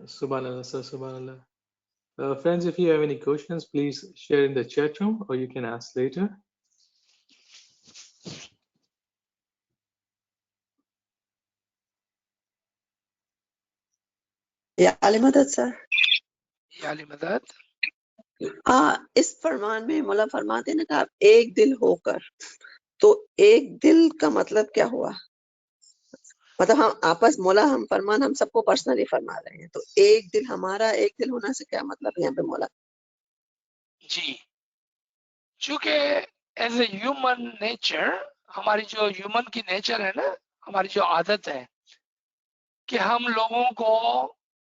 Subhanallah, sir, Subhanallah. Friends, if you have any questions, please share in the chat room or you can ask later. یا علی مدد سر یا علی مدد. اس فرمان میں مولا فرماتے ہیں نا کہ آپ ایک دل ہو کر، تو ایک دل کا مطلب کیا ہوا؟ مطلب ہم آپس مولا ہم فرمان ہم سب کو پرسنلی فرما رہے ہیں، تو ایک دل ہمارا ایک دل ہونا سے کیا مطلب یہاں پہ مولا؟ جی چونکہ ایز اے ہیومن نیچر، ہماری جو ہیومن کی نیچر ہے نا، ہماری جو عادت ہے کہ ہم لوگوں کو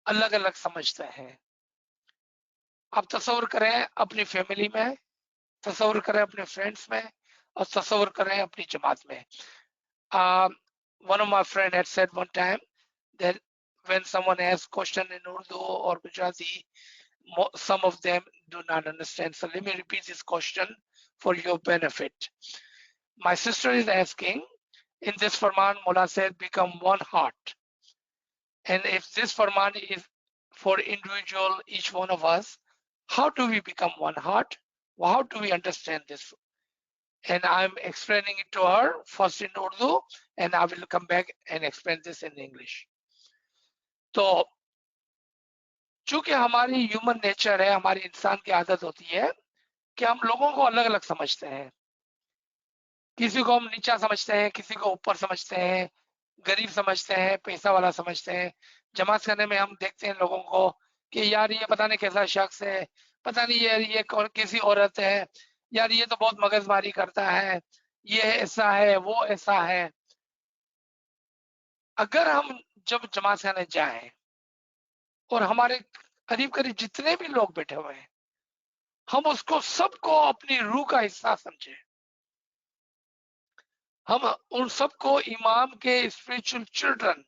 الگ الگ سمجھتے ہیں. آپ تصور کریں اپنی فیملی میں، تصور کریں اپنے فرینڈس میں، اور تصور کریں اپنی جماعت میں. One of my friend had said one time that when someone asks question in Urdu or Gujarati, some of them do not understand. So let me repeat this question for your benefit. My sister is asking, in this Farman, Mullah said, become one heart. And if this Farman is for individual, each one of us, how do we become one heart? Well, how do we understand this? And I'm explaining it to her first in Urdu, and I will come back and explain this in English. تو چونکہ ہماری human nature ہے، ہماری انسان کی عادت ہوتی ہے کہ ہم لوگوں کو الگ الگ سمجھتے ہیں. کسی کو ہم نیچا سمجھتے ہیں، کسی کو اوپر سمجھتے ہیں، غریب سمجھتے ہیں، پیسہ والا سمجھتے ہیں. جماعت کرنے میں ہم دیکھتے ہیں لوگوں کو کہ یار یہ پتہ نہیں کیسا شخص ہے، پتہ نہیں یار یہ کیسی عورت ہے، یار یہ تو بہت مغز ماری کرتا ہے، یہ ایسا ہے، وہ ایسا ہے. اگر ہم جب جماعت کرنے جائیں اور ہمارے قریب قریب جتنے بھی لوگ بیٹھے ہوئے ہیں، ہم اس کو سب کو اپنی روح کا حصہ سمجھیں، ہم ان سب کو امام کے اسپریچول چلڈرن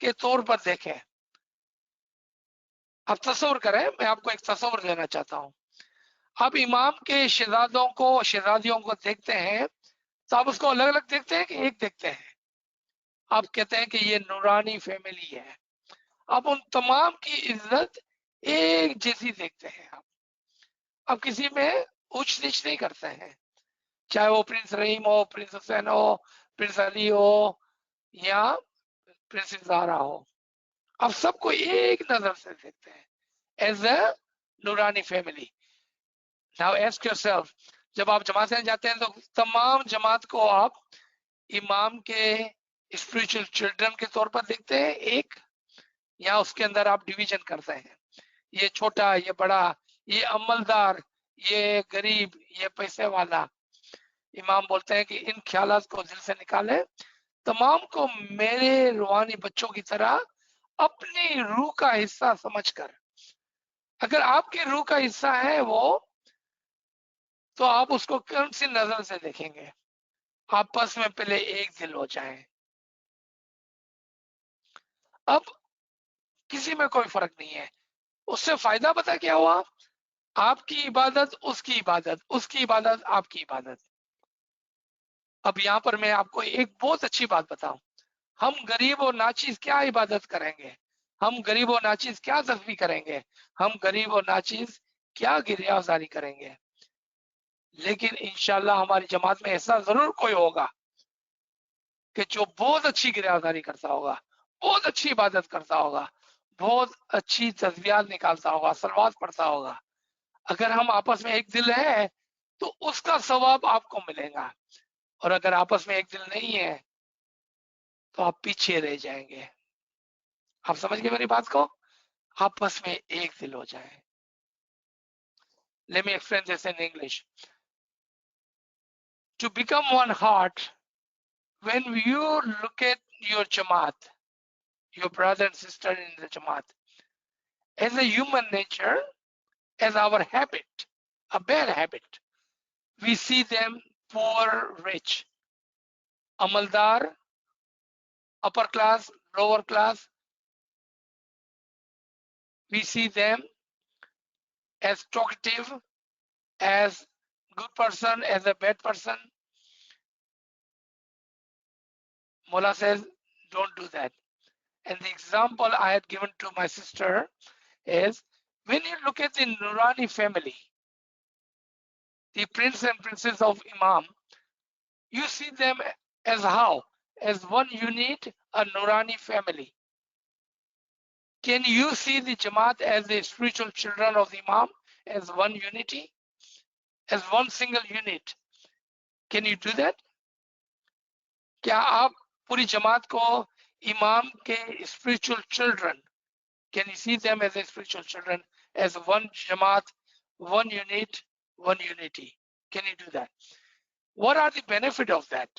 کے طور پر دیکھیں. آپ تصور کریں، میں آپ کو ایک تصور دینا چاہتا ہوں. آپ امام کے شہزادوں کو، شہزادیوں کو دیکھتے ہیں تو آپ اس کو الگ الگ دیکھتے ہیں کہ ایک دیکھتے ہیں؟ آپ کہتے ہیں کہ یہ نورانی فیملی ہے. آپ ان تمام کی عزت ایک جیسی دیکھتے ہیں. آپ کسی میں اونچ نیچ نہیں کرتے ہیں، چاہے وہ پرنس رحیم ہو، پرنس حسین ہو، پرنس علی ہو یا پرنس زہرا ہو. آپ سب کو ایک نظر سے دیکھتے ہیں as a Noorani family. Now ask yourself, جب آپ جماعت میں جاتے ہیں تو تمام جماعت کو آپ امام کے اسپریچول چلڈرن کے طور پر دیکھتے ہیں ایک، یا اس کے اندر آپ ڈویژن کرتے ہیں، یہ چھوٹا، یہ بڑا، یہ عملدار، یہ غریب، یہ پیسے والا. امام بولتے ہیں کہ ان خیالات کو دل سے نکالیں، تمام کو میرے روحانی بچوں کی طرح اپنی روح کا حصہ سمجھ کر، اگر آپ کی روح کا حصہ ہے وہ، تو آپ اس کو کون سی نظر سے دیکھیں گے؟ آپس میں پہلے ایک دل ہو جائیں. اب کسی میں کوئی فرق نہیں ہے. اس سے فائدہ پتہ کیا ہوا؟ آپ کی عبادت اس کی عبادت، اس کی عبادت آپ کی عبادت. اب یہاں پر میں آپ کو ایک بہت اچھی بات بتاؤں. ہم غریب و ناچیز کیا عبادت کریں گے؟ ہم غریب و ناچیز کیا تسبیح کریں گے؟ ہم غریب و ناچیز کیا گریہ زاری کریں گے؟ لیکن انشاءاللہ ہماری جماعت میں ایسا ضرور کوئی ہوگا کہ جو بہت اچھی گریہ زاری کرتا ہوگا، بہت اچھی عبادت کرتا ہوگا، بہت اچھی تسبیحات نکالتا ہوگا، صلوات پڑھتا ہوگا. اگر ہم آپس میں ایک دل ہے تو اس کا ثواب آپ کو ملے گا، اور اگر آپس میں ایک دل نہیں ہے تو آپ پیچھے رہ جائیں گے. آپ سمجھ گئے میری بات کو؟ آپس میں ایک دل ہو جائیں. Let me explain this in English. To become one heart, when you look at your Jamaat, your brother and sister in the Jamaat, as a human nature, as our habit, a bad habit, we see them poor, rich, amaldar, upper class, lower class. We see them as talkative, as good person, as a bad person. Mullah says, don't do that. And the example I had given to my sister is when you look at the Nurani family, the prince and princess of Imam, you see them as how? As one unit, a Nurani family. Can you see the Jamaat as the spiritual children of the Imam, as one unity, as one single unit? Can you do that? क्या आप पूरी जमात को इमाम के spiritual children, can you see them as a spiritual children, as one jamaat, one unit, one unity? Can you do that? What are the benefit of that?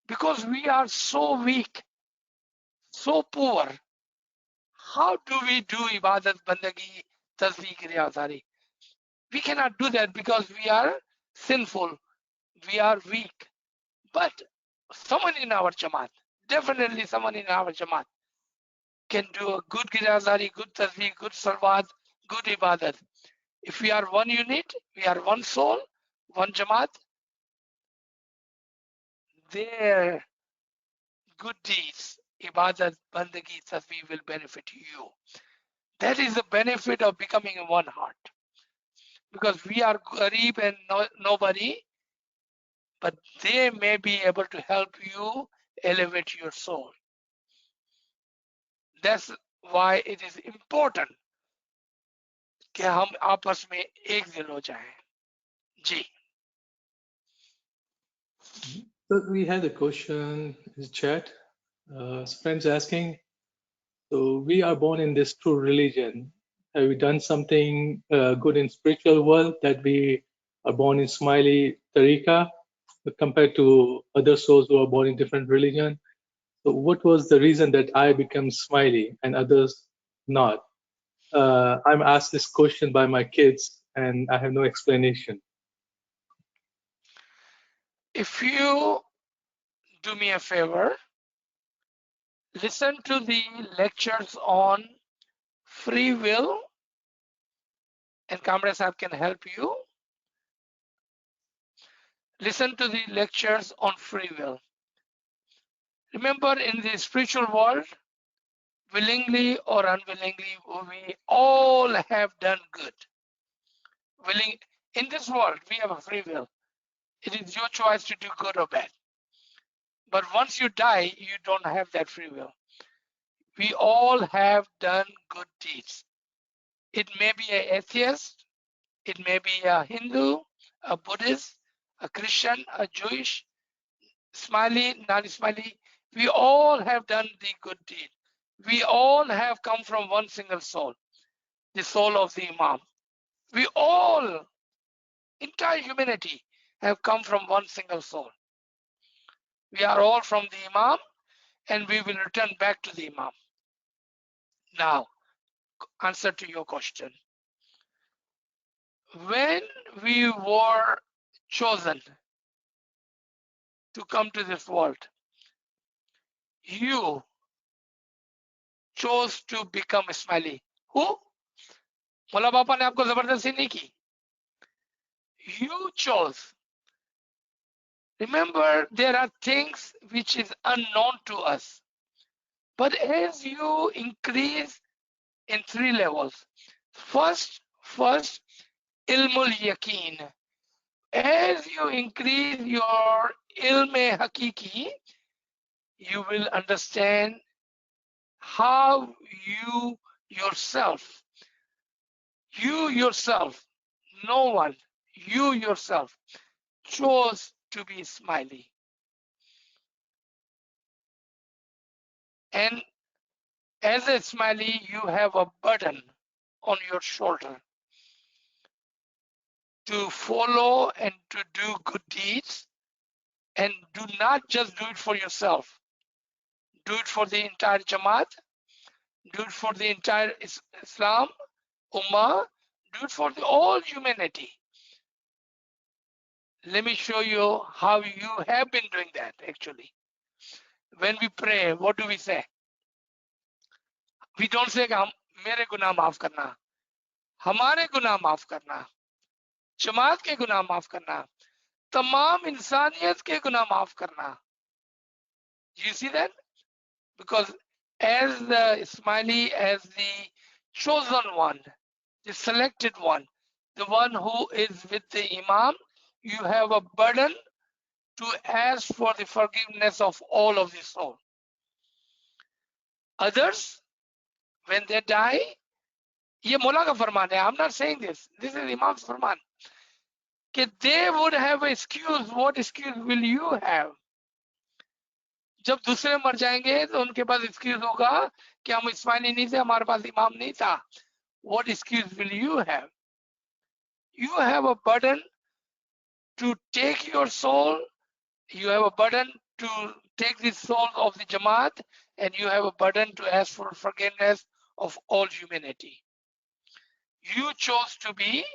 Because we are so weak, so poor. How do we do ibadat, bandagi, tasdeeq, riyazari? We cannot do that because we are sinful, we are weak. But someone in our jamaat, definitely someone in our jamaat, can do a good riyazari, good tasdeeq, good salawat, good ibadat. If we are one unit, we are one soul, one jamaat, their good deeds, ibadat, bandagi, tasbih will benefit you. That is the benefit of becoming one heart. Because we are garib and nobody, but they may be able to help you elevate your soul. That's why it is important कि हम आपस में एक दिल हो जाएं. जी. So we had a question in the chat. Friends asking, so we are born in this true religion. Have we done something good in spiritual world that we are born in Smiley Tariqa compared to other souls who are born in different religion? So what was the reason that I become Smiley and others not? I'm asked this question by my kids and I have no explanation. If you do me a favor, listen to the lectures on free will, and Kamra Sahib can help you. Listen to the lectures on free will. Remember, in the spiritual world, willingly or unwillingly, we all have done good. In this world, we have a free will. It is your choice to do good or bad. But once you die, you don't have that free will. We all have done good deeds. It may be an atheist, it may be a Hindu, a Buddhist, a Christian, a Jewish, Smiley, non-Smiley. We all have done the good deed. We all have come from one single soul, the soul of the Imam. We all, entire humanity, have come from one single soul. We are all from the Imam, and we will return back to the Imam. Now, answer to your question. When we were chosen to come to this world, you chose to become Ismaili. Who? Mullah Bapa ne aapko zabardasti nahi ki. You chose. Remember, there are things which is unknown to us. But as you increase in 3 levels, first, ilmul yaqeen. As you increase your ilm hakiki, you will understand how you yourself, no one, you yourself chose to be Smiley. And as a Smiley, you have a burden on your shoulder to follow and to do good deeds, and do not just do it for yourself. Do it for the entire Jamaat, do it for the entire Islam, Ummah, do it for all humanity. Let me show you how you have been doing that actually. When we pray, what do we say? We don't say मेरे गुनाह माफ करना, हमारे गुनाह माफ करना, जमात के गुनाह माफ करना, तमाम इंसानियत के गुनाह माफ करना. You see that? Because as the Ismaili, as the chosen one, the selected one, the one who is with the Imam, you have a burden to ask for the forgiveness of all of the soul. Others, when they die, ये मौला का फरमान है, I'm not saying this, this is Imam's फरमान, कि they would have an excuse. What excuse will you have? जब दूसरे मर जाएंगे तो उनके पास excuse होगा कि हम इस्माइली नहीं थे, हमारे पास इमाम नहीं था. What excuse will you have? You have a burden to take your soul, you have a burden to take the soul of the Jamaat, and you have a burden to ask for forgiveness of all humanity. You chose to be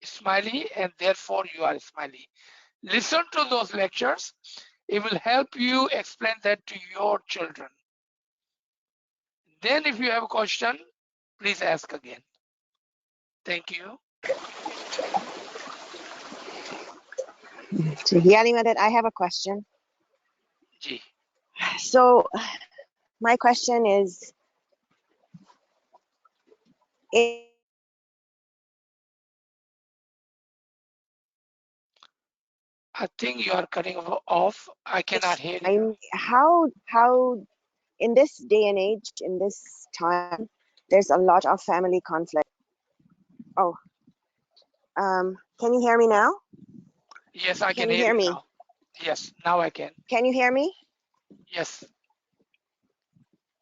Ismaili and therefore you are Ismaili. Listen to those lectures. It will help you explain that to your children. Then if you have a question, please ask again. Thank you. So, Yalimadat, I have a question. Ji. So, my question is, I think you are cutting off. I cannot hear you. how in this day and age, in this time, there's a lot of family conflict. Oh, can you hear me now? Yes, I Can can you hear hear you me? now. Yes, now I can. Can you hear me? Yes.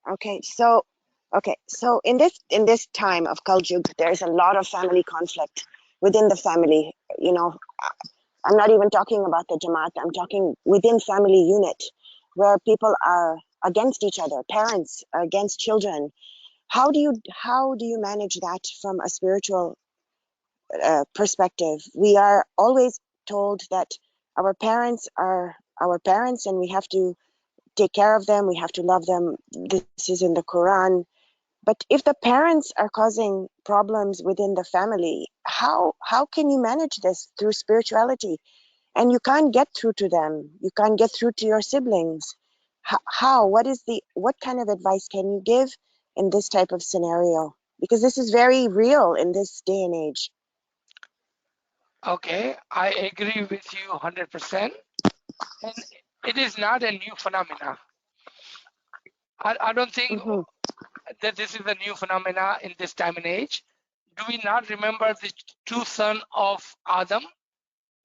Okay, so in this time of Kal Yug, there's a lot of family conflict within the family. You know, I'm not even talking about the Jamaat. I'm talking within family unit, where people are against each other. Parents are against children. How do you manage that from a spiritual perspective? We are always told that our parents are our parents, and we have to take care of them. We have to love them. This is in the Quran. But if the parents are causing problems within the family, how can you manage this through spirituality? And you can't get through to them. You can't get through to your siblings. How? What kind of advice can you give in this type of scenario? Because this is very real in this day and age. Okay, I agree with you 100%. And it is not a new phenomena. I don't think Hmm. that this is a new phenomena in this time and age. Do we not remember the two sons of Adam?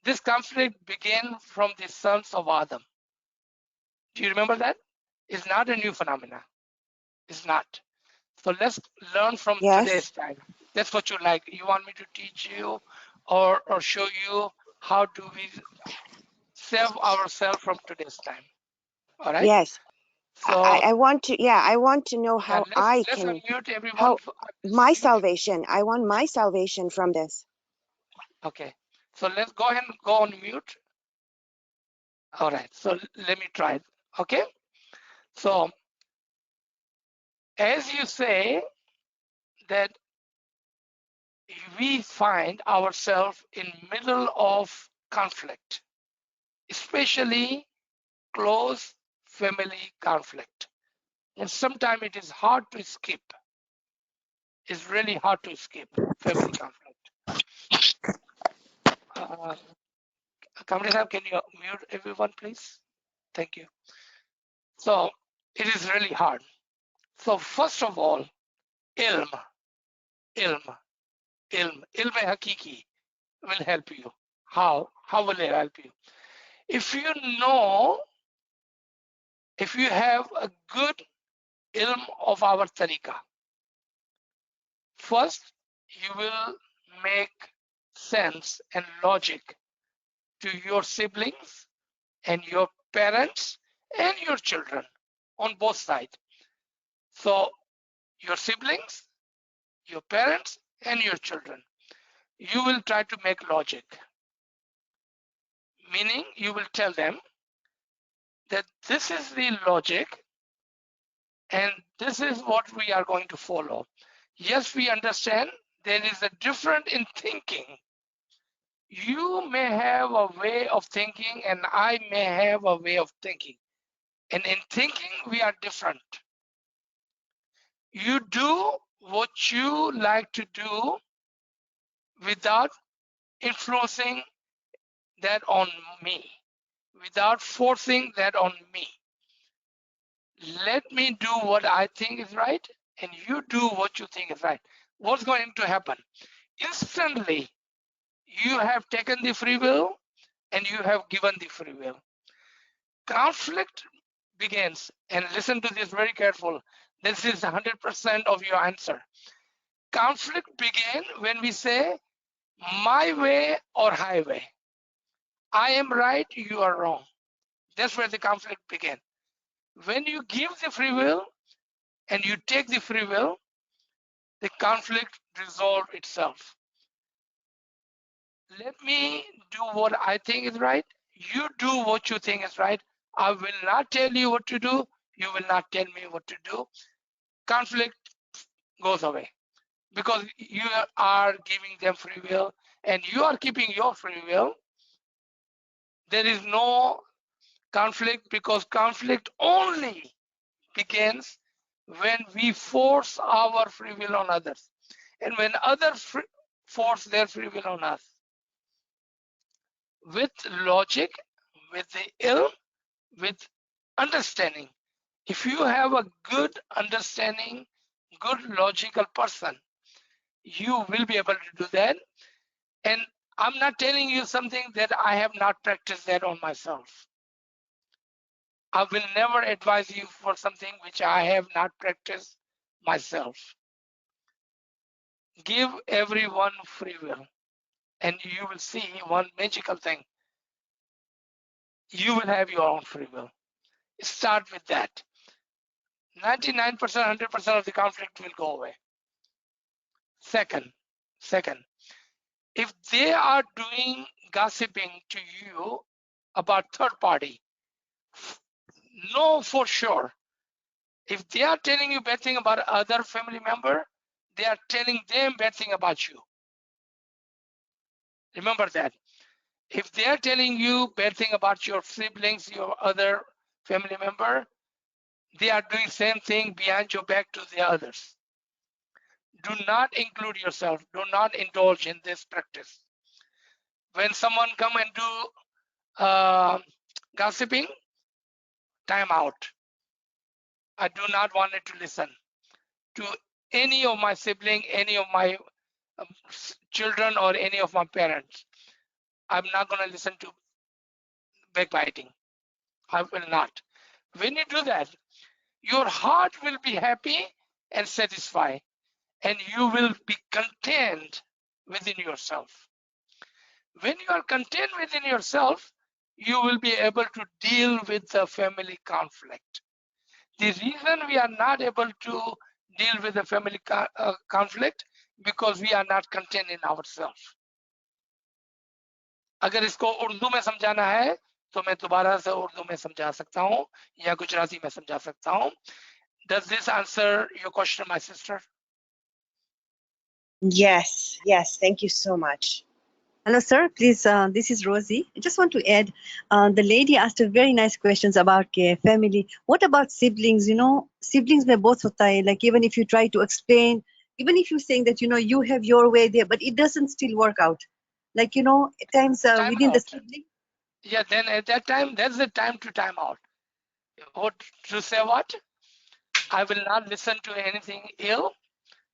This conflict began from the sons of Adam. Do you remember that? It's not a new phenomena. It's not. So let's learn from Yes. today's time. That's what you like. You want me to teach you or show you how do we save ourselves from today's time. All right. Yes. So I want to. Yeah, I want to know yeah, how I let's can. unmute everyone. How my salvation. I want my salvation from this. Okay. So let's go ahead and go on mute. All right. So let me try it. Okay. So as you say that we find ourselves in middle of conflict, especially close family conflict. And sometimes it is hard to skip. It's really hard to skip family conflict. Kamri Sahab, can you mute everyone, please? Thank you. So it is really hard. So first of all, ilm, ilm, ilm hakiki will help you. How? How will it help you? If you know, if you have a good ilm of our tariqah, first you will make sense and logic to your siblings and your parents and your children on both sides. So your siblings, your parents, and your children, you will try to make logic, meaning you will tell them that this is the logic and this is what we are going to follow. Yes, we understand there is a difference in thinking. You may have a way of thinking and I may have a way of thinking. And in thinking, we are different. You do what you like to do without influencing that on me, without forcing that on me. Let me do what I think is right, and you do what you think is right. What's going to happen? Instantly, you have taken the free will and you have given the free will. Conflict begins, and listen to this very careful. This is 100% of your answer. Conflict begins when we say my way or highway. I am right, you are wrong. That's where the conflict begins. When you give the free will and you take the free will, the conflict resolves itself. Let me do what I think is right. You do what you think is right. I will not tell you what to do. You will not tell me what to do. Conflict goes away because you are giving them free will and you are keeping your free will. There is no conflict because conflict only begins when we force our free will on others and when others force their free will on us. With logic, with the ilm, with understanding. If you have a good understanding, good logical person, you will be able to do that. And I'm not telling you something that I have not practiced that on myself. I will never advise you for something which I have not practiced myself. Give everyone free will and you will see one magical thing. You will have your own free will. Start with that. 99%, 100% of the conflict will go away. Second, if they are doing gossiping to you about third party, know for sure. If they are telling you bad thing about other family member, they are telling them bad thing about you. Remember that. If they are telling you bad thing about your siblings, your other family member, they are doing same thing behind your back to the others. Do not include yourself. Do not indulge in this practice. When someone come and do gossiping, time out. I do not want it to listen to any of my sibling, any of my children, or any of my parents. I'm not going to listen to backbiting. I will not. When you do that, your heart will be happy and satisfied, and you will be content within yourself. When you are content within yourself, you will be able to deal with the family conflict. The reason we are not able to deal with the family conflict because we are not content in ourselves. अगर इसको उर्दू में समझाना है तो मैं दोबारा से उर्दू में समझा सकता हूँ या गुजराती में समझा सकता हूँ. Does this answer your question, my sister? Yes, yes. Thank you so much. Hello, sir. Please, this is Rosie. I just want to add, the lady asked a very nice questions about family. What about siblings? You know, siblings mein both hota hai. Like even if you try to explain, even if you're saying that, you know, you have your way there, but it doesn't still work out. Like, you know, at times within the sibling. Yeah, then at that time, that's the time to time out. What to say what? I will not listen to anything ill.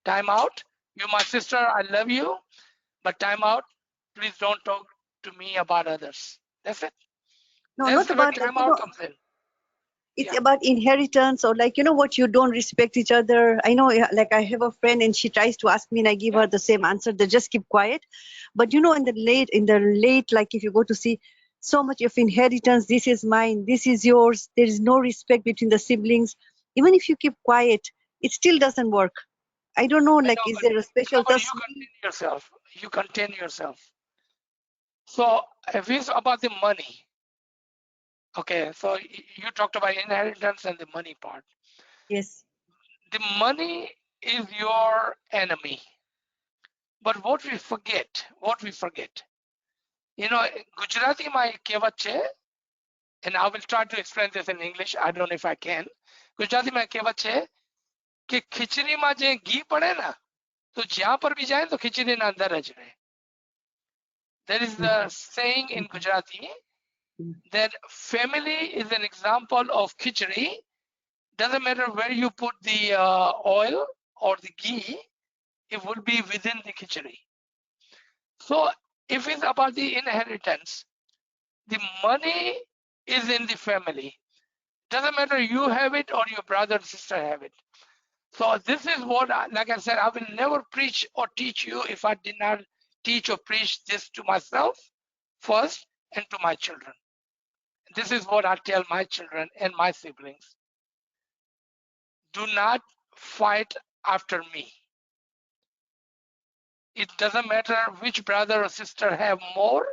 Time out. You, my sister, I love you, but time out. Please don't talk to me about others. That's it. No, That's not where about like, time out comes in. it's Yeah. about inheritance or like, you know what, you don't respect each other. I know, like I have a friend and she tries to ask me and I give her the same answer. They just keep quiet. But you know, in the late, like if you go to see so much of inheritance, this is mine, this is yours. There is no respect between the siblings. Even if you keep quiet, it still doesn't work. I don't know, like, is there a special but you tasmeen? contain yourself. You contain yourself. So if it's about the money, okay, so you talked about inheritance and the money part. Yes. The money is your enemy. But what we forget, you know, Gujarati my kevache, and I will try to explain this in English. I don't know if I can. Gujarati my kevache, कि खिचड़ी में जे घी पड़े ना तो जहां पर भी जाए तो खिचड़ी ना अंदर रह जाए. There is a saying in Gujarati that family is an example of khichdi. Doesn't matter where you put the oil or the ghee, it will be within the khichdi. So if it's about the inheritance, the money is in the family. Doesn't matter you have it or your brother or sister have it. So this is what, like I said, I will never preach or teach you if I did not teach or preach this to myself first and to my children. This is what I tell my children and my siblings. Do not fight after me. It doesn't matter which brother or sister have more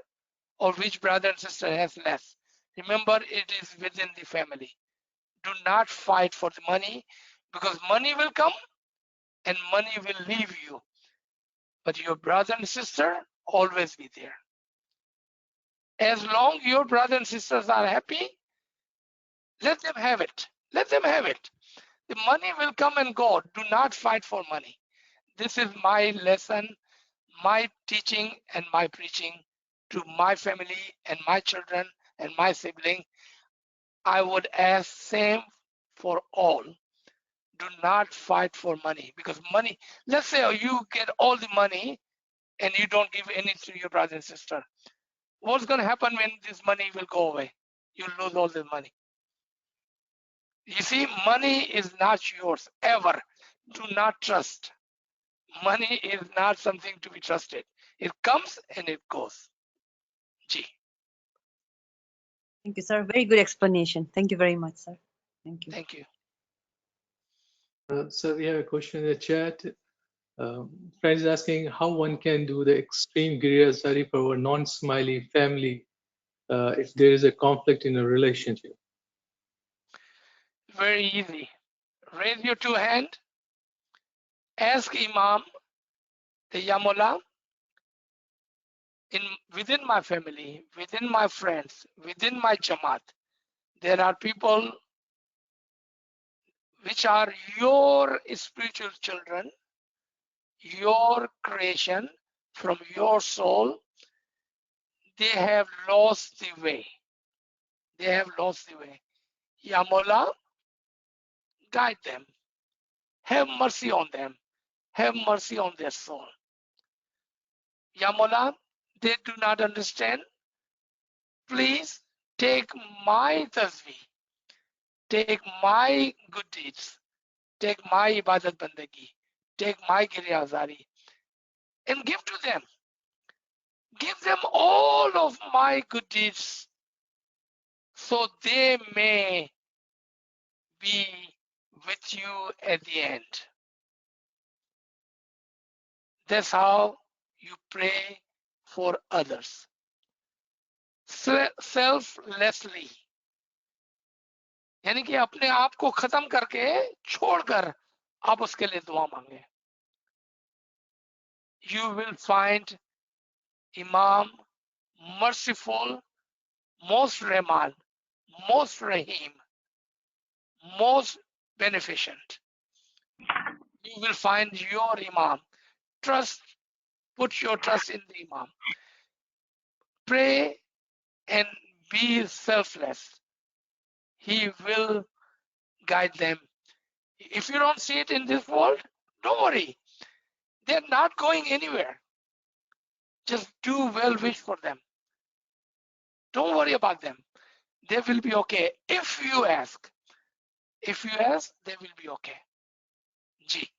or which brother and sister has less. Remember, it is within the family. Do not fight for the money, because money will come and money will leave you. But your brother and sister always be there. As long your brother and sisters are happy, let them have it. Let them have it. The money will come and go. Do not fight for money. This is my lesson, my teaching and my preaching to my family and my children and my sibling. I would ask same for all. Do not fight for money, because money, let's say you get all the money and you don't give any to your brother and sister. What's going to happen when this money will go away? You lose all the money. You see, money is not yours ever. Do not trust. Money is not something to be trusted. It comes and it goes. Gee. Thank you, sir. Very good explanation. Thank you very much, sir. Thank you. Thank you. So we have a question in the chat. Friend is asking how one can do the extreme Giryazari for our non-smiley family if there is a conflict in a relationship. Very easy. Raise your two hands. Ask Imam, the Yamola, within my family, within my friends, within my Jamaat, there are people which are your spiritual children, your creation from your soul. They have lost the way. They have lost the way. Ya Mola, guide them. Have mercy on them. Have mercy on their soul. Ya Mola, they do not understand. Please take my tasbih, take my good deeds, take my ibadat bandagi, take my giryazari, and give to them. Give them all of my good deeds so they may be with you at the end. That's how you pray for others. Selflessly. यानी कि अपने आप को खत्म करके छोड़कर आप उसके लिए दुआ मांगे. You will find Imam merciful, most Rahman, most Rahim, most beneficent. You will find your Imam. Put your trust in the Imam. Pray and be selfless. He will guide them. If you don't see it in this world, don't worry. They're not going anywhere. Just do well wish for them. Don't worry about them. They will be okay if you ask. If you ask, they will be okay. Gee.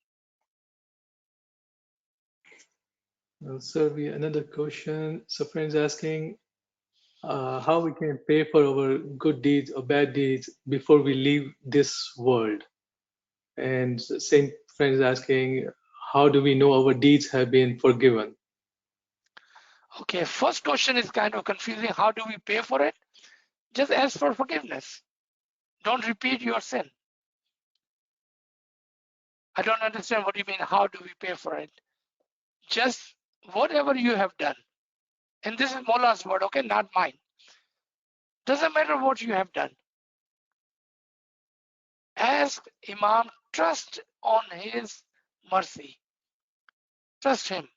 So we another question. So friends asking how we can pay for our good deeds or bad deeds before we leave this world. And same friends asking how do we know our deeds have been forgiven? Okay, first question is kind of confusing. How do we pay for it? Just ask for forgiveness. Don't repeat your sin. I don't understand what you mean. How do we pay for it? Just whatever you have done. And this is Mola's word, okay, not mine. Doesn't matter what you have done. Ask Imam, trust on his mercy. Trust him.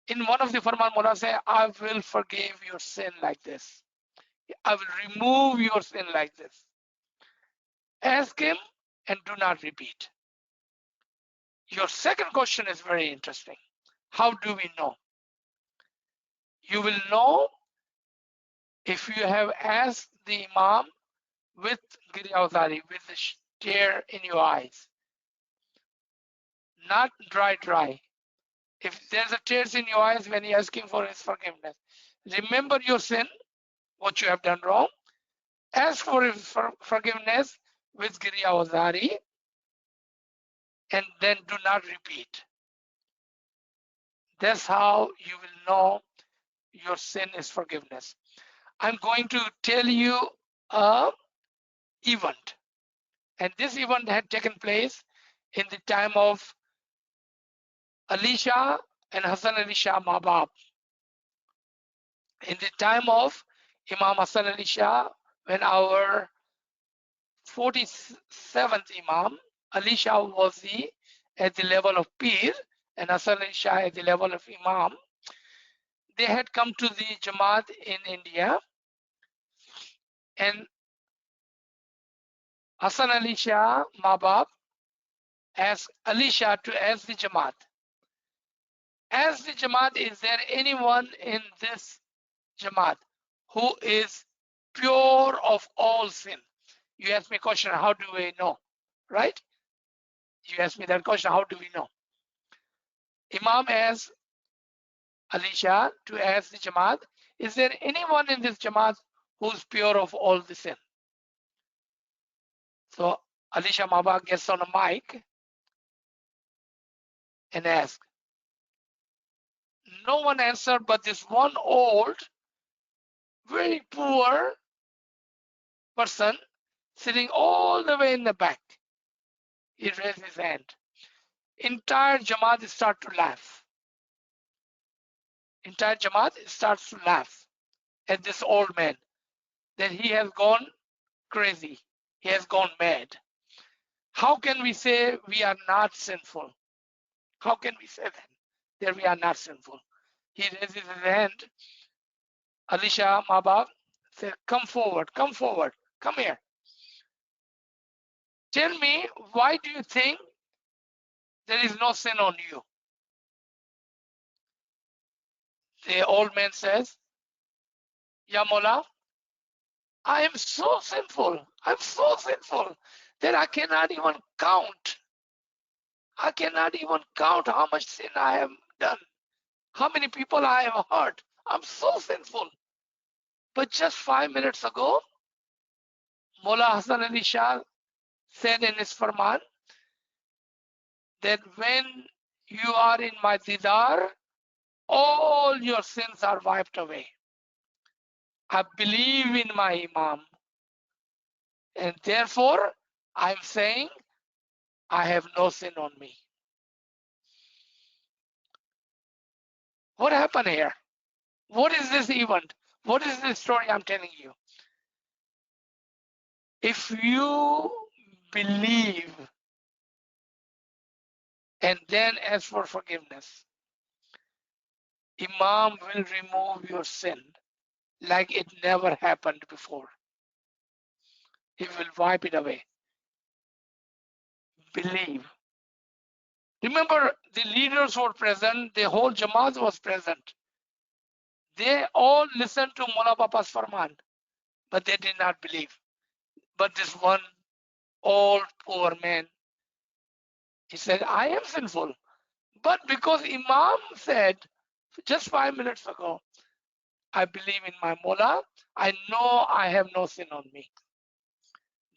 In one of the Farman, Mullah said, I will forgive your sin like this. I will remove your sin like this. Ask him and do not repeat. Your second question is very interesting. How do we know? You will know if you have asked the Imam with Giri with the tear in your eyes. Not dry. If there's a tears in your eyes when you're asking for his forgiveness, remember your sin, what you have done wrong. Ask for his forgiveness with Giri and then do not repeat. That's how you will know your sin is forgiveness. I'm going to tell you a event, and this event had taken place in the time of Ali Shah and Hassan Ali Shah Mabab. In the time of Imam Hassan Ali Shah, when our 47th Imam, Ali Shah was at the level of Pir and Hassan Ali Shah at the level of Imam, they had come to the Jamaat in India, and Hassan Ali Shah Mabab asked Ali Shah to ask the Jamaat. Ask the Jamaat, is there anyone in this Jamaat who is pure of all sin? You ask me a question, how do we know? Right? You ask me that question, how do we know? Imam asked Ali Shah to ask the Jamaat, is there anyone in this Jamaat who's pure of all the sin? So Ali Shah Mabab gets on a mic and asks. No one answered but this one old, very poor person sitting all the way in the back. He raised his hand. Entire Jamaat start to laugh. Entire Jamaat starts to laugh at this old man, that he has gone crazy. He has gone mad. How can we say we are not sinful? How can we say that we are not sinful? He raises his hand. Ali Shah Mabab said, come forward, come here. Tell me, why do you think there is no sin on you? The old man says, Ya Mullah, I am so sinful. I'm so sinful that I cannot even count. I cannot even count how much sin I have done, how many people I have hurt. I'm so sinful. But just 5 minutes ago, Mullah Hassan Ali Shah said in his Farman that when you are in my didar, all your sins are wiped away. I believe in my Imam, and therefore I'm saying I have no sin on me. What happened here? What is this event? What is this story I'm telling you? If you believe and then ask for forgiveness, Imam will remove your sin like it never happened before. He will wipe it away. Believe. Remember, the leaders were present, the whole Jamaat was present. They all listened to Mullah Papa's Farman, but they did not believe. But this one old poor man, he said, I am sinful. But because Imam said just 5 minutes ago, I believe in my Mullah, I know I have no sin on me.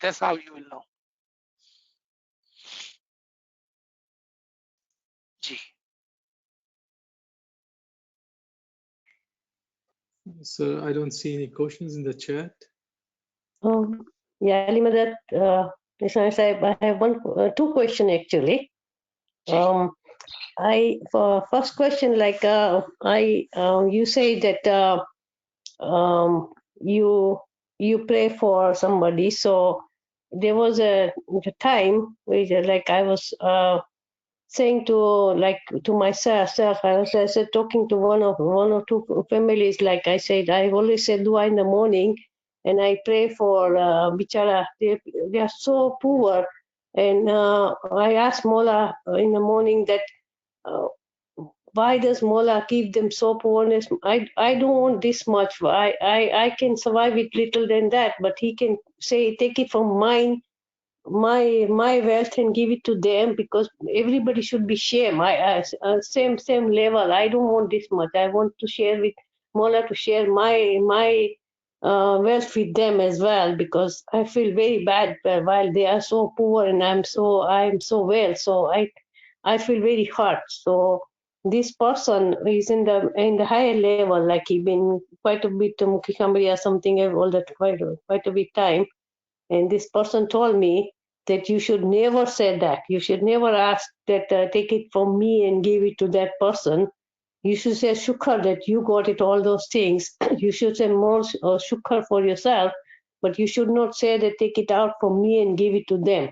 That's how you will know. Ji. So I don't see any questions in the chat. Yeah, Ali Madad, I have two questions actually. For first question, like you say that you pray for somebody, so there was a time which like I was saying to myself, I said talking to one or two families, like I said, I always say dua in the morning, and I pray for bichara. They are so poor, and I asked Mola in the morning that. Why does Mola keep them so poorness? I don't want this much. I can survive it little than that, but he can say take it from my wealth and give it to them, because everybody should be share. Same level. I don't want this much. I want to share with Mola, to share my wealth with them as well, because I feel very bad while they are so poor and I'm so well. So I feel very hurt. So this person is in the higher level, like he been quite a bit Mukhi Khamri or something all that quite a bit time. And this person told me that you should never say that. You should never ask that take it from me and give it to that person. You should say shukr that you got it, all those things. You should say more shukr for yourself, but you should not say that take it out from me and give it to them.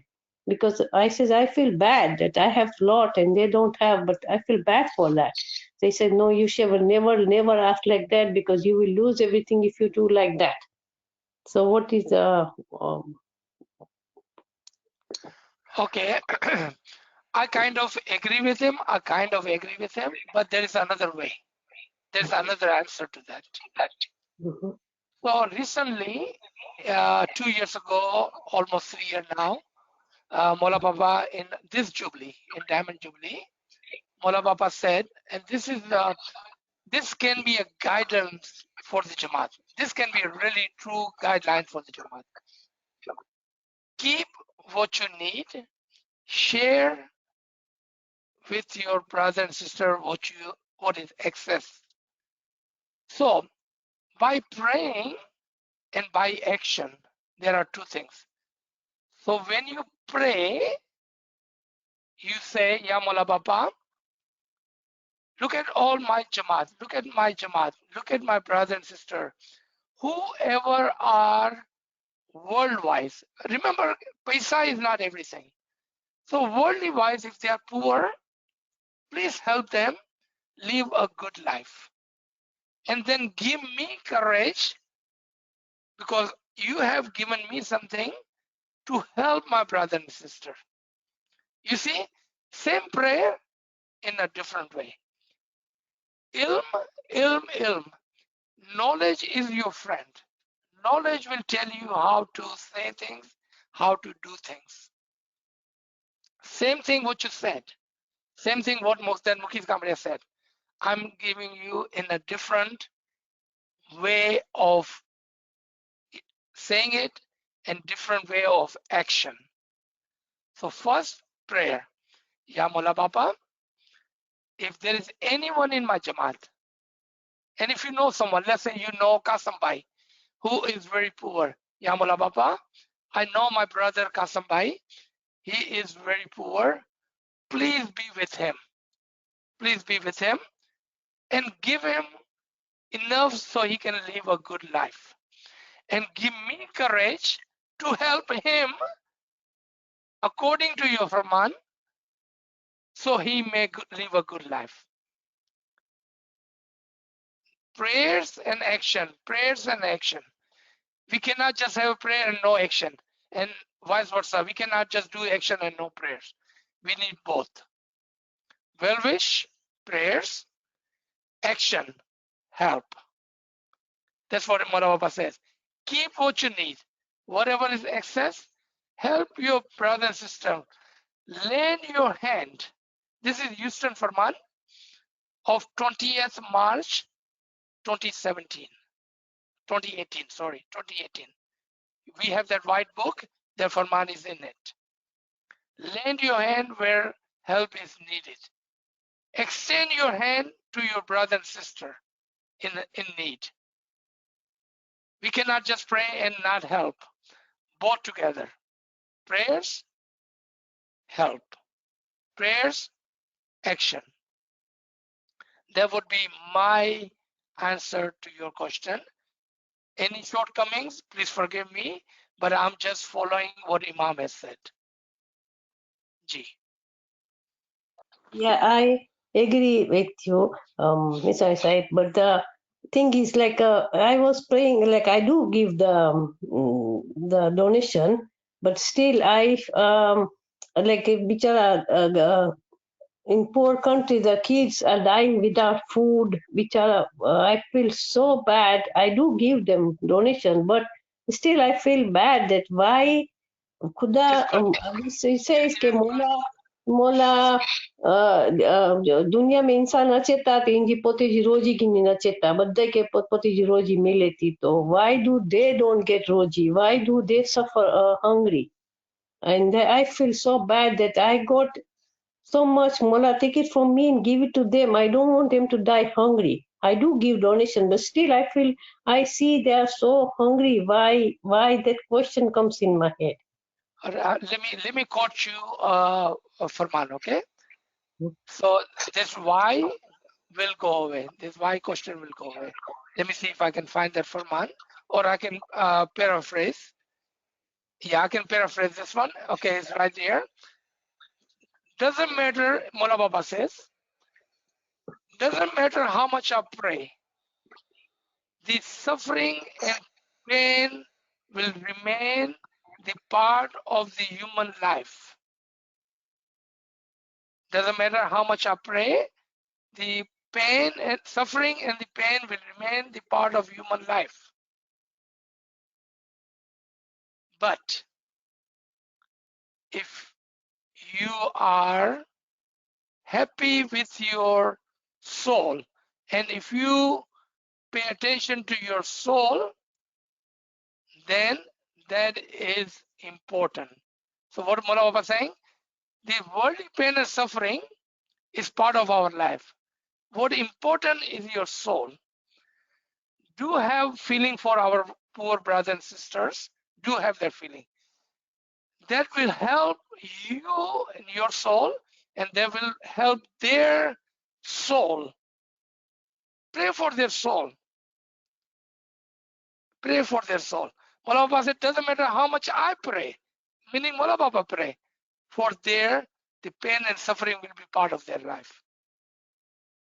Because I says, I feel bad that I have a lot and they don't have, but I feel bad for that. They said, no, you should never ask like that, because you will lose everything if you do like that. So what is Okay. I kind of agree with him. But there is another way. There's another answer to that. mhm. So recently, 2 years ago, almost 3 years now, Mola Baba in this Jubilee, in Diamond Jubilee, Mola Baba said, and this can be a guidance for the Jamaat. This can be a really true guideline for the Jamaat. Keep what you need, share with your brother and sister what is excess. So by praying and by action, there are two things. So when you pray, you say, Ya Mola Baba, look at all my Jamaat, look at my brother and sister, whoever are world-wise. Remember, paisa is not everything. So worldly wise, if they are poor, please help them live a good life. And then give me courage, because you have given me something to help my brother and sister. You see, same prayer in a different way. Ilm. Knowledge is your friend. Knowledge will tell you how to say things, how to do things. Same thing what you said. Same thing what Mukhi Khamri said. I'm giving you in a different way of saying it and different way of action. So first prayer, Ya Mola Baba, if there is anyone in my Jamaat, and if you know someone, let's say you know Kasam Bhai, who is very poor, Ya Mola Baba, I know my brother Kasam Bhai, he is very poor, please be with him. Please be with him and give him enough so he can live a good life. And give me courage to help him according to your Farman, so he may live a good life. Prayers and action. We cannot just have prayer and no action, and vice versa. We cannot just do action and no prayers. We need both. Well wish, prayers, action, help. That's what Mola Baba says. Keep what you need. Whatever is excess, help your brother and sister. Lend your hand. This is Houston Farman of 20th March 2018. We have that white book, the Farman is in it. Lend your hand where help is needed. Extend your hand to your brother and sister in need. We cannot just pray and not help. Both together. Prayers, help. Prayers, action. That would be my answer to your question. Any shortcomings, please forgive me, but I'm just following what Imam has said. Ji. Yeah, I agree with you, Mr. Said. But the thing is, like, I was praying, like, I do give the donation, but still, like, bichara, in poor country, the kids are dying without food, which are, I feel so bad. I do give them donation, but still, I feel bad that why खुदा says कि मोला दुनिया में इंसान अचेता तो इनकी पोती जी रोजी की नहीं अचेता बद्दे के पोती जी रोजी मिले थी तो why do they don't get roji, why do they suffer hungry? And I feel so bad that I got so much. Mola, take it from me and give it to them. I don't want them to die hungry. I do give donation, but still I feel, I see they are so hungry. Why that question comes in my head. Let me quote you Farman, okay? So this why will go away. This why question will go away. Let me see if I can find that Farman, or I can paraphrase. Yeah, I can paraphrase this one. Okay, it's right here. Doesn't matter, Mola Baba says, doesn't matter how much I pray, the suffering and pain will remain the part of the human life. Doesn't matter how much I pray, the pain and suffering and the pain will remain the part of human life. But if you are happy with your soul, and if you pay attention to your soul, then that is important. So what Mola Baba saying? The worldly pain and suffering is part of our life. What important is your soul. Do have feeling for our poor brothers and sisters. Do have that feeling. That will help you and your soul, and that will help their soul. Pray for their soul. Pray for their soul. Mola Baba said, doesn't matter how much I pray, meaning Mola Baba pray, for the pain and suffering will be part of their life.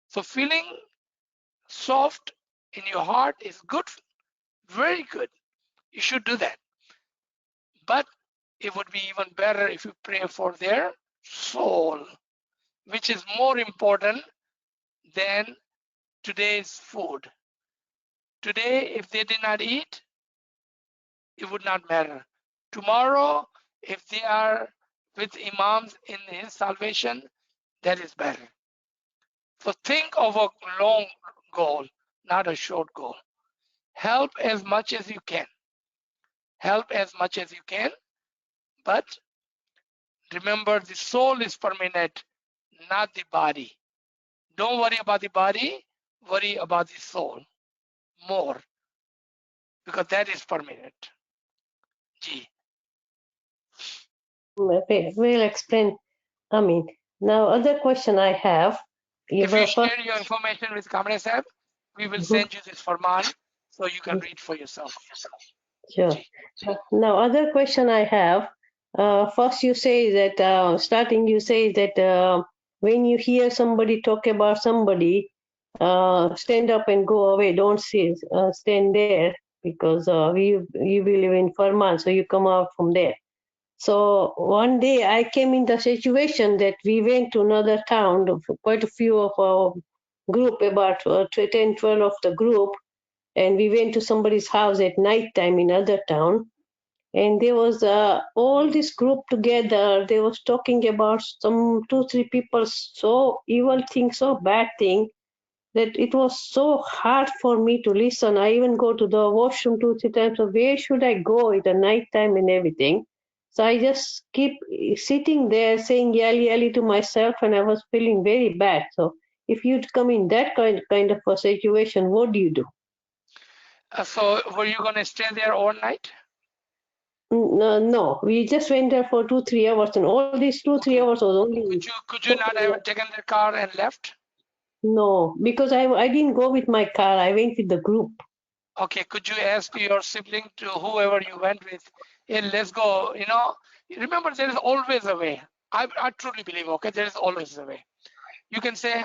So feeling soft in your heart is good, very good. You should do that. But it would be even better if you pray for their soul, which is more important than today's food. Today, if they did not eat, it would not matter. Tomorrow, if they are with imams in his salvation, that is better. So think of a long goal, not a short goal. Help as much as you can. Help as much as you can, but remember the soul is permanent, not the body. Don't worry about the body, worry about the soul more, because that is permanent. Gee. Well explained. I mean, now other question I have. If you First, share your information with Kamran Sahib, we will send you this Farman so you can read for yourself. sure. Gee. Now other question I have. First, you say that starting you say that when you hear somebody talk about somebody, stand up and go away. Don't stand there because you believe in Farman, so you come out from there. So one day I came in the situation that we went to another town, quite a few of our group, about 10, 12 of the group, and we went to somebody's house at night time in other town. And there was all this group together. They was talking about some 2-3 people, so evil thing, so bad thing, that it was so hard for me to listen. I even go to the washroom 2-3 times. So where should I go at the night time and everything? So I just keep sitting there saying yali yali to myself, and I was feeling very bad. So if you'd come in that kind of a situation, what do you do? So were you going to stay there all night? No, we just went there for 2-3 hours, and all these 2-3 hours was only. Could you not have taken the car and left? No, because I didn't go with my car. I went with the group. Okay, could you ask your sibling to whoever you went with, hey, let's go, you know, remember there is always a way. I truly believe, okay, there is always a way. You can say,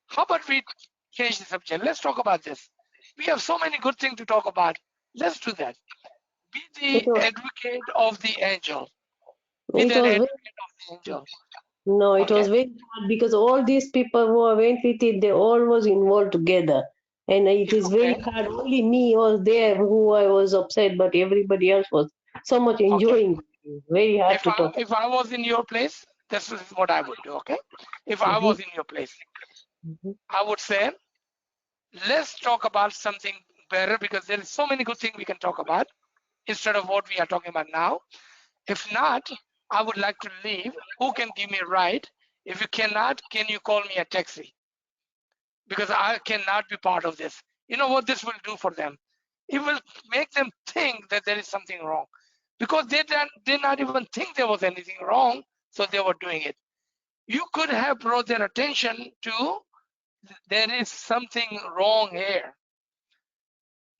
how about we change the subject? Let's talk about this. We have so many good things to talk about. Let's do that. Be It the was, advocate of the angel. Be it the was advocate very, of the angel. no, it was Okay? very hard because all these people who went with it, they all was involved together. And it is very Okay. hard. Only me was there who I was upset, but everybody else was so much Okay. enjoying. Very hard to talk. If I was in your place, this is what I would do. Okay? If I Mhm, was in your place, mhm. I would say, let's talk about something better because there is so many good things we can talk about instead of what we are talking about now. If not, I would like to leave. Who can give me a ride? If you cannot, can you call me a taxi? Because I cannot be part of this. You know what this will do for them? It will make them think that there is something wrong because they did not even think there was anything wrong, so they were doing it. You could have brought their attention to there is something wrong here.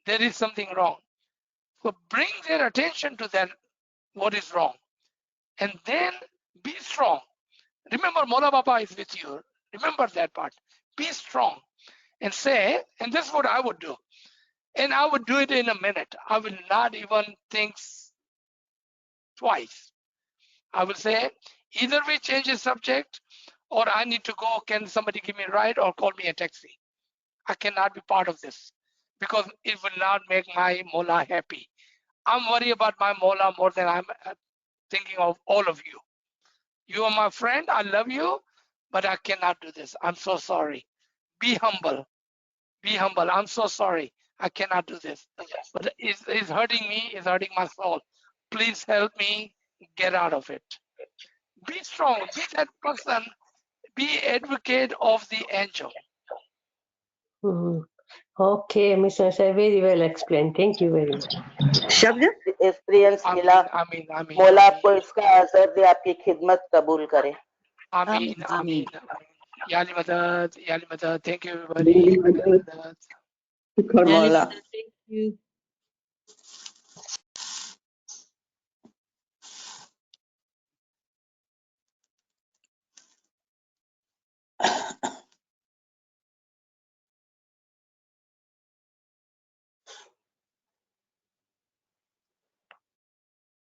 There is something wrong. So bring their attention to that, what is wrong, and then be strong. Remember, Mola Baba is with you. Remember that part. Be strong and say, and this is what I would do. And I would do it in a minute. I will not even think twice. I will say, either we change the subject or I need to go. Can somebody give me a ride or call me a taxi? I cannot be part of this because it will not make my Mola happy. I'm worried about my Mola more than I'm thinking of all of you. You are my friend. I love you, but I cannot do this. I'm so sorry. Be humble. Be humble. I'm so sorry. I cannot do this. But it's hurting me. It's hurting my soul. Please help me get out of it. Be strong. Be that person. Be advocate of the angel. Mhm. Okay, Mr. Sai, very well explained. Thank you very much. शब्द experience मिला आमीन, आमीन, मौला आमीन, आपको इसका असर दे आपकी खिदमत कबूल करे आमीन, Ameen. आमीन, आमीन. या अली मदद, या अली मदद. Thank you, everybody. Ya Ali Madad. शुक्र Ali मौला Madad, thank you.